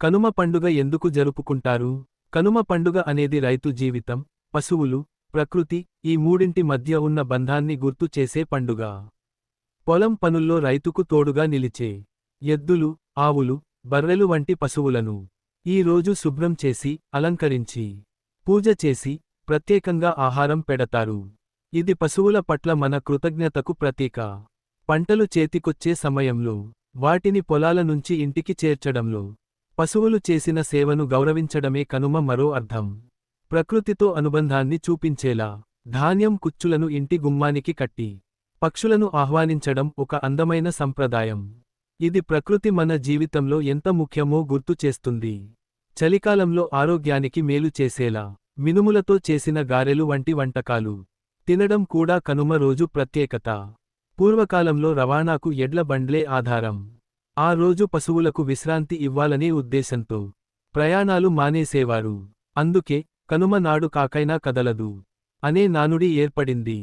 కనుమ పండుగ ఎందుకు జరుపుకుంటారు? కనుమ పండుగ అనేది రైతు జీవితం, పశువులు, ప్రకృతి ఈ మూడింటి మధ్య ఉన్న బంధాన్ని గుర్తు చేసే పండుగ. పొలం పనుల్లో రైతుకు తోడుగా నిలిచే ఎద్దులు, ఆవులు, బర్రెలు వంటి పశువులను ఈ రోజు శుభ్రం చేసి, అలంకరించి, పూజ చేసి, ప్రత్యేకంగా ఆహారం పెడతారు. ఇది పశువుల పట్ల మన కృతజ్ఞతకు ప్రతీక. పంటలు చేతికొచ్చే సమయంలో వాటిని పొలాల నుంచి ఇంటికి చేర్చడంలో పశువులు చేసిన సేవను గౌరవించడమే కనుమ మరో అర్థం. ప్రకృతితో అనుబంధాన్ని చూపించేలా ధాన్యం కుచ్చులను ఇంటి గుమ్మానికి కట్టి పక్షులను ఆహ్వానించడం ఒక అందమైన సంప్రదాయం. ఇది ప్రకృతి మన జీవితంలో ఎంత ముఖ్యమో గుర్తు చేస్తుంది. చలికాలంలో ఆరోగ్యానికి మేలు చేసేలా మినుములతో చేసిన గారెలు వంటి వంటకాలు తినడం కూడా కనుమ రోజు ప్రత్యేకత. పూర్వకాలంలో రవాణాకు ఎడ్ల బండ్లే ఆధారం. ఆ రోజు పశువులకు విశ్రాంతి ఇవ్వాలనే ఉద్దేశంతో ప్రయాణాలు మానేసేవారు. అందుకే కనుమ నాడు కాకైనా కదలదు అనే నానుడి ఏర్పడింది.